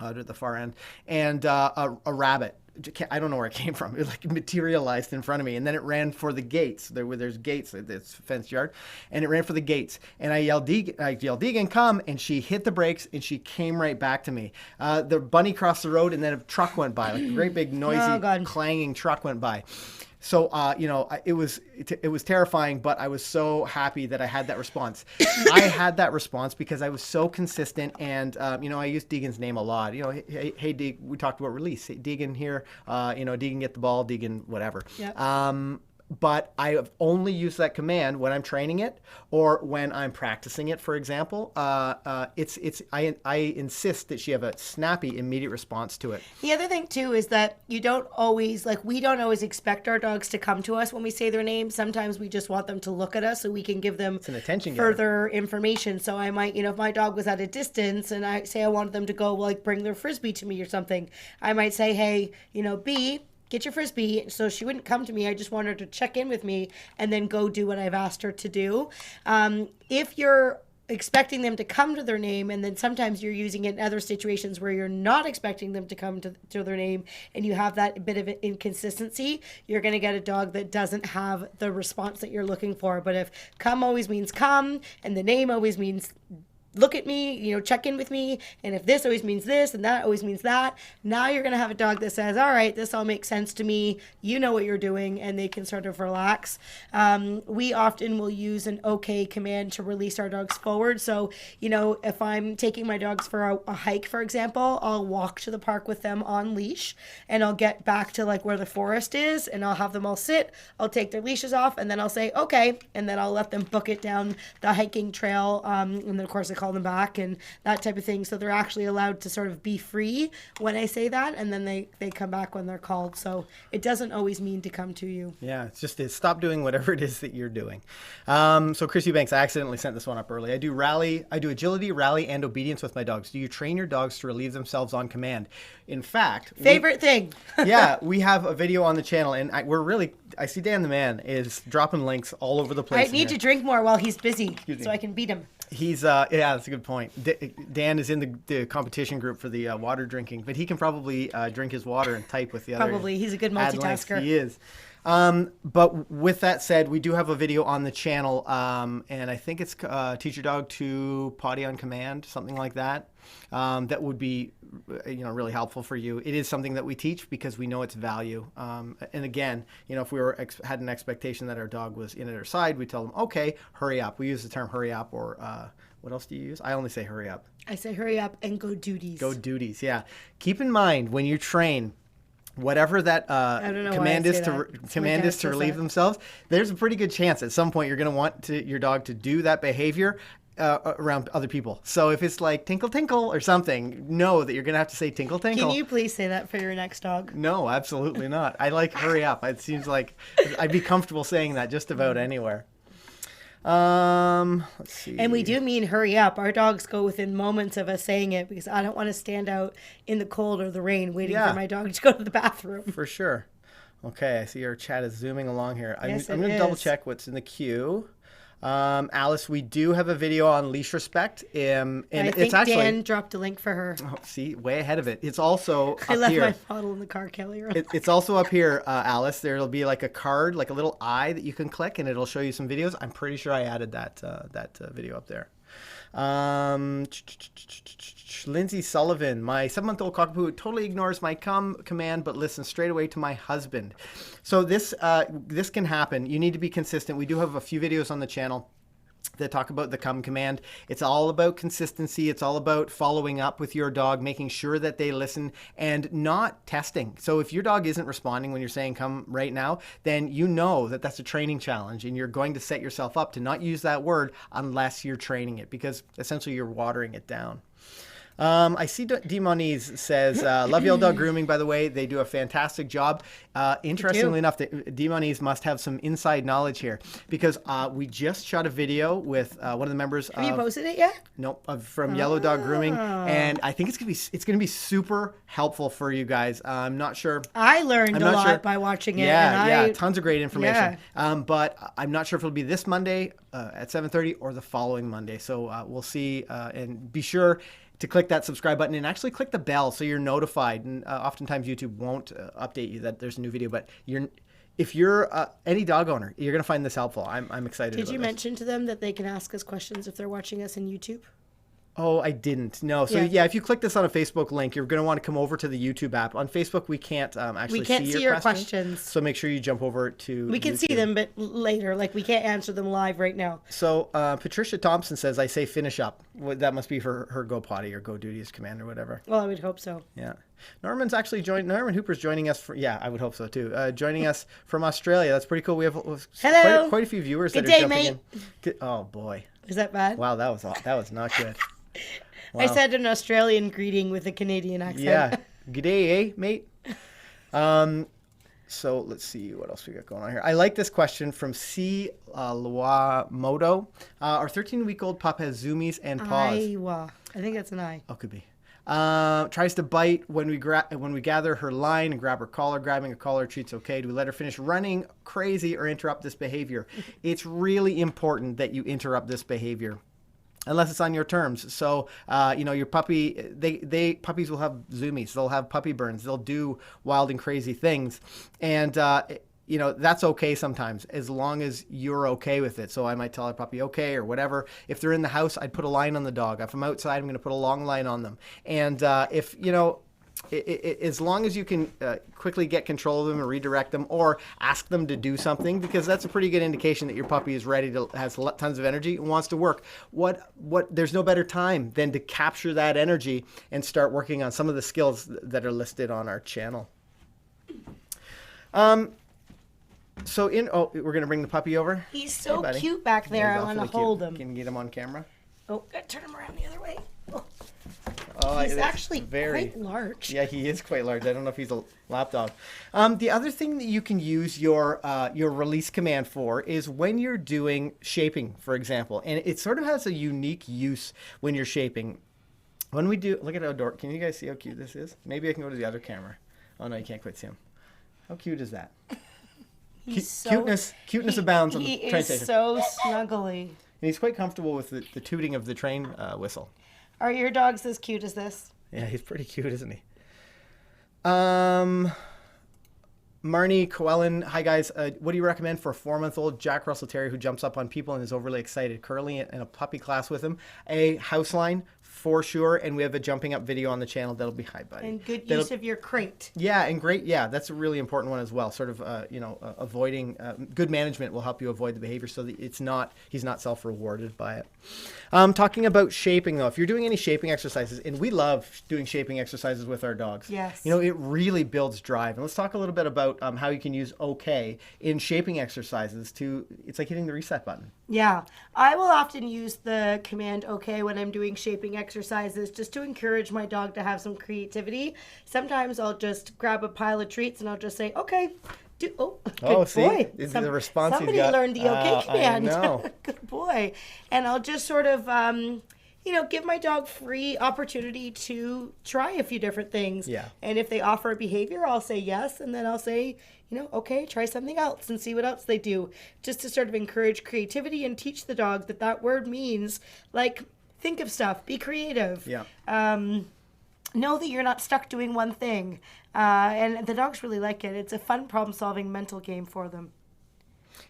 S1: out at the far end, and a rabbit. I don't know where it came from. It materialized in front of me, and then it ran for the gates. There's gates at this fenced yard, and it ran for the gates. And I yelled, "Deegan, come!" And she hit the brakes, and she came right back to me. The bunny crossed the road, and then a truck went by, a great big noisy clanging truck went by. So, it was terrifying, but I was so happy that I had that response. I had that response because I was so consistent, and, I used Deegan's name a lot. Hey, Deegan, we talked about release. Hey, Deegan here, Deegan get the ball, Deegan whatever. Yep. But I have only used that command when I'm training it or when I'm practicing it, for example. I insist that she have a snappy, immediate response to it.
S2: The other thing, too, is that we don't always expect our dogs to come to us when we say their name. Sometimes we just want them to look at us so we can give them further information. So I might, if my dog was at a distance and I say I wanted them to go, bring their Frisbee to me or something, I might say, hey, B, get your Frisbee. So she wouldn't come to me. I just want her to check in with me and then go do what I've asked her to do. If you're expecting them to come to their name, and then sometimes you're using it in other situations where you're not expecting them to come to their name, and you have that bit of inconsistency, you're going to get a dog that doesn't have the response that you're looking for. But if come always means come, and the name always means look at me, check in with me, and if this always means this and that always means that, now you're going to have a dog that says, all right, this all makes sense to me, you know what you're doing, and they can sort of relax. We often will use an okay command to release our dogs forward. So, if I'm taking my dogs for a hike, for example, I'll walk to the park with them on leash, and I'll get back to where the forest is, and I'll have them all sit, I'll take their leashes off, and then I'll say, okay, and then I'll let them book it down the hiking trail, and then of course I call them back and that type of thing. So they're actually allowed to sort of be free when I say that, and then they come back when they're called. So it doesn't always mean to come to you. Yeah,
S1: it's just stop doing whatever it is that you're doing. So Chris Eubanks, I accidentally sent this one up early. I do agility, rally, and obedience with my dogs. Do you train your dogs to relieve themselves on command? In fact,
S2: favorite thing.
S1: Yeah, we have a video on the channel, and I see Dan the man is dropping links all over the place.
S2: I need to drink more while he's busy so I can beat him.
S1: He's that's a good point. Dan is in the competition group for the water drinking, but he can probably drink his water and type with the other.
S2: Probably, he's a good multitasker.
S1: He is. But with that said, we do have a video on the channel, and I think it's teach your dog to potty on command, something like that. That would be, really helpful for you. It is something that we teach because we know its value. And again, if we had an expectation that our dog was in at our side, we tell them, okay, hurry up. We use the term hurry up or What else do you use? I only say hurry up.
S2: I say hurry up and go duties.
S1: Go duties, yeah. Keep in mind when you train, whatever that command is to relieve themselves, there's a pretty good chance at some point you're going to want your dog to do that behavior around other people. So if it's like tinkle tinkle or something, know that you're going to have to say tinkle tinkle.
S2: Can you please say that for your next dog?
S1: No, absolutely not. I like hurry up. It seems like I'd be comfortable saying that just about anywhere. Let's see.
S2: And we do mean hurry up. Our dogs go within moments of us saying it because I don't want to stand out in the cold or the rain waiting for my dog to go to the bathroom.
S1: For sure. Okay, I see our chat is zooming along here.
S2: Yes,
S1: I'm going to double check what's in the queue. Alice, we do have a video on leash respect. And
S2: I think
S1: it's actually,
S2: Dan dropped a link for her.
S1: Oh, see, way ahead of it. It's also
S2: I left
S1: here.
S2: my bottle in the car, Kelly.
S1: It's also up here, Alice. There'll be like a card, like a little eye that you can click, and it'll show you some videos. I'm pretty sure I added that video up there. Lindsay Sullivan, my 7-month-old cockapoo totally ignores my come command but listens straight away to my husband. So this can happen. You need to be consistent. We do have a few videos on the channel that talk about the come command. It's all about consistency. It's all about following up with your dog, making sure that they listen and not testing. So if your dog isn't responding when you're saying come right now, then you know that that's a training challenge and you're going to set yourself up to not use that word unless you're training it, because essentially you're watering it down. I see Demoniz says, love Yellow Dog Grooming, by the way. They do a fantastic job. Interestingly enough, Demoniz must have some inside knowledge here, because we just shot a video with one of the members.
S2: Have you posted it yet?
S1: Nope, from Yellow Dog Grooming, and I think it's gonna be super helpful for you guys. I'm not sure.
S2: I learned a lot by watching it.
S1: Yeah, tons of great information. Yeah. But I'm not sure if it'll be this Monday at 7:30 or the following Monday. So we'll see, and be sure to click that subscribe button and actually click the bell so you're notified. And oftentimes YouTube won't update you that there's a new video, but if you're any dog owner, you're going to find this helpful. I'm excited.
S2: Did you mention to them that they can ask us questions if they're watching us on YouTube?
S1: Oh, I didn't. No. So yeah, if you click this on a Facebook link, you're going to want to come over to the YouTube app. On Facebook, we can't actually see your questions. So make sure you jump over to
S2: We can
S1: YouTube.
S2: see them, but later. Like, we can't answer them live right now.
S1: So Patricia Thompson says, I say finish up. That must be for her go potty or go duties command or whatever.
S2: Well, I would hope so.
S1: Yeah. Norman Hooper's joining us I would hope so too. Joining us from Australia. That's pretty cool. We have quite a few viewers that are jumping in. Oh boy.
S2: Is that bad?
S1: Wow, that was not good. Wow.
S2: I said an Australian greeting with a Canadian accent.
S1: Yeah. G'day, mate. So let's see what else we got going on here. I like this question from C. Luamoto. Our 13-week-old pup has zoomies and paws.
S2: Iowa. I think that's an I.
S1: Oh, could be. Tries to bite when we gather her line and grab her collar. Grabbing a collar treat's okay. Do we let her finish running crazy or interrupt this behavior? It's really important that you interrupt this behavior, unless it's on your terms. So, your puppy, puppies will have zoomies. They'll have puppy burns. They'll do wild and crazy things. And, that's okay sometimes, as long as you're okay with it. So I might tell our puppy, okay, or whatever. If they're in the house, I'd put a line on the dog. If I'm outside, I'm going to put a long line on them. And as long as you can quickly get control of them and redirect them, or ask them to do something, because that's a pretty good indication that your puppy is ready has tons of energy and wants to work. There's no better time than to capture that energy and start working on some of the skills that are listed on our channel. So we're going to bring the puppy over.
S2: He's so cute back there. I want to hold him.
S1: Can you get him on camera?
S2: Oh, gotta turn him around the other way.
S1: Oh,
S2: he's actually quite large.
S1: Yeah, he is quite large. I don't know if he's a lap dog. The other thing that you can use your release command for is when you're doing shaping, for example. And it sort of has a unique use when you're shaping. When we do, look at how adorable. Can you guys see how cute this is? Maybe I can go to the other camera. Oh, no, you can't quite see him. How cute is that? Cuteness abounds on the train station.
S2: He is so snuggly.
S1: And he's quite comfortable with the tooting of the train whistle.
S2: Are your dogs as cute as this?
S1: Yeah, he's pretty cute, isn't he? Marnie Coellen, hi guys. What do you recommend for a 4-month-old Jack Russell Terrier who jumps up on people and is overly excited? Currently in a puppy class with him. A house line for sure, and we have a jumping up video on the channel that'll be hi buddy.
S2: And good use of your crate.
S1: Yeah, and great. Yeah, that's a really important one as well. Sort of, avoiding good management will help you avoid the behavior so that he's not self-rewarded by it. Talking about shaping though, if you're doing any shaping exercises, and we love doing shaping exercises with our dogs.
S2: Yes.
S1: It really builds drive. And let's talk a little bit about how you can use OK in shaping exercises it's like hitting the reset button.
S2: Yeah, I will often use the command OK when I'm doing shaping exercises just to encourage my dog to have some creativity. Sometimes I'll just grab a pile of treats and I'll just say, okay, good
S1: see,
S2: boy.
S1: The response
S2: Somebody
S1: he's got.
S2: learned the OK command.
S1: I know.
S2: Good boy. And I'll just sort of, give my dog free opportunity to try a few different things.
S1: Yeah.
S2: And if they offer a behavior, I'll say yes. And then I'll say, okay, try something else and see what else they do. Just to sort of encourage creativity and teach the dog that word means, like, think of stuff, be creative.
S1: Yeah.
S2: Know that you're not stuck doing one thing. And the dogs really like it. It's a fun problem-solving mental game for them.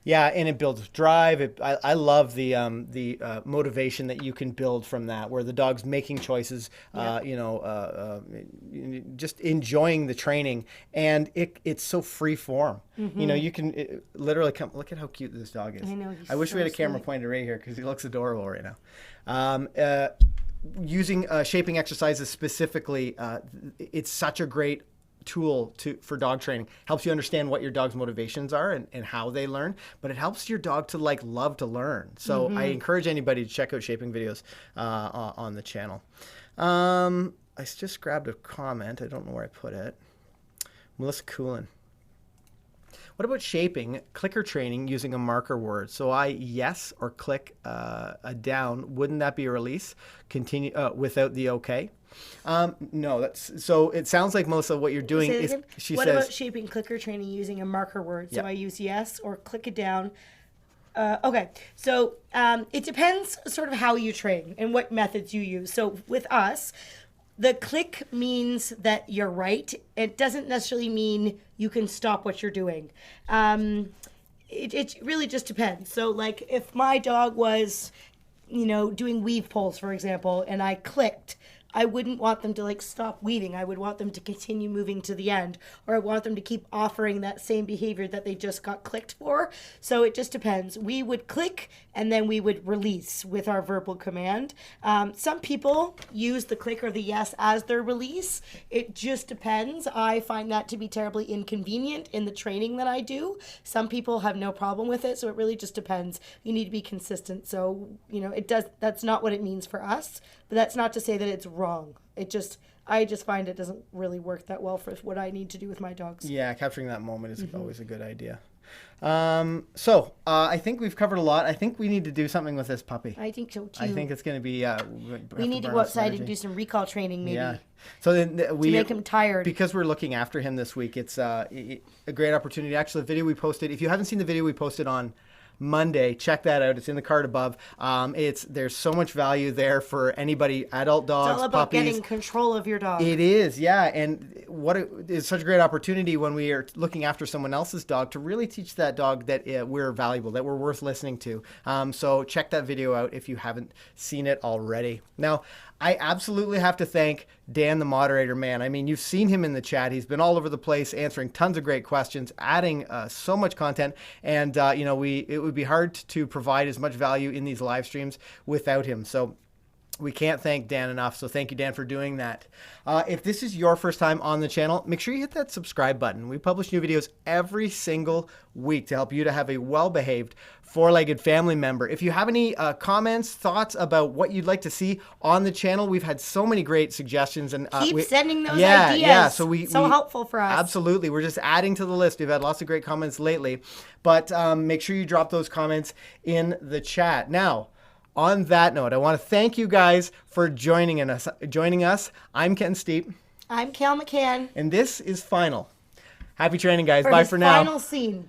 S1: Yeah, and it builds drive. I love the motivation that you can build from that, where the dog's making choices, just enjoying the training, and it's so free form.
S2: Mm-hmm.
S1: You can literally come. Look at how cute this dog is.
S2: I know.
S1: I wish
S2: so
S1: we had a camera
S2: sweet.
S1: pointed right here because he looks adorable right now. Using shaping exercises specifically, it's such a great tool for dog training. Helps you understand what your dog's motivations are and how they learn, but it helps your dog to love to learn. So I encourage anybody to check out shaping videos on the channel. I just grabbed a comment. I don't know where I put it. Melissa Coolin. What about shaping clicker training using a marker word? So I yes or click a down. Wouldn't that be a release? Continue without the OK. No, so it sounds like, Melissa, what you're doing is
S2: What about shaping clicker training using a marker word? So I use yes or click it down. Okay, so it depends sort of how you train and what methods you use. So with us, the click means that you're right. It doesn't necessarily mean you can stop what you're doing. It really just depends. So like if my dog was, doing weave pulls, for example, and I clicked, I wouldn't want them to stop weaving. I would want them to continue moving to the end, or I want them to keep offering that same behavior that they just got clicked for. So it just depends. We would click and then we would release with our verbal command. Some people use the click or the yes as their release. It just depends. I find that to be terribly inconvenient in the training that I do. Some people have no problem with it. So it really just depends. You need to be consistent. So, that's not what it means for us, but that's not to say that it's wrong. I just find it doesn't really work that well for what I need to do with my dogs.
S1: Yeah, capturing that moment is always a good idea. I think we've covered a lot. I think we need to do something with this puppy.
S2: I think so too.
S1: I think it's going to be.
S2: We need to go outside and do some recall training, maybe.
S1: Yeah. So then
S2: to make him tired.
S1: Because we're looking after him this week. It's a great opportunity. Actually, the video we posted. If you haven't seen the video we posted on Monday, check that out. It's in the card above. There's so much value there for anybody, adult dogs,
S2: it's all about
S1: puppies.
S2: getting control of your dog.
S1: It is, yeah. And it's such a great opportunity when we are looking after someone else's dog to really teach that dog that we're valuable, that we're worth listening to. So check that video out if you haven't seen it already. Now, I absolutely have to thank Dan, the moderator, man. I mean, you've seen him in the chat. He's been all over the place answering tons of great questions, adding so much content. And, it would be hard to provide as much value in these live streams without him. So we can't thank Dan enough. So thank you, Dan, for doing that. If this is your first time on the channel, make sure you hit that subscribe button. We publish new videos every single week to help you to have a well-behaved four-legged family member. If you have any comments, thoughts about what you'd like to see on the channel, we've had so many great suggestions. And
S2: keep sending those ideas.
S1: Yeah, so we
S2: helpful for us.
S1: Absolutely. We're just adding to the list. We've had lots of great comments lately. But make sure you drop those comments in the chat. Now, on that note, I want to thank you guys for joining us. I'm Ken Steepe.
S2: I'm Kayl McCann.
S1: And this is Final. Happy training, guys.
S2: For
S1: Bye
S2: his
S1: for now.
S2: Final scene.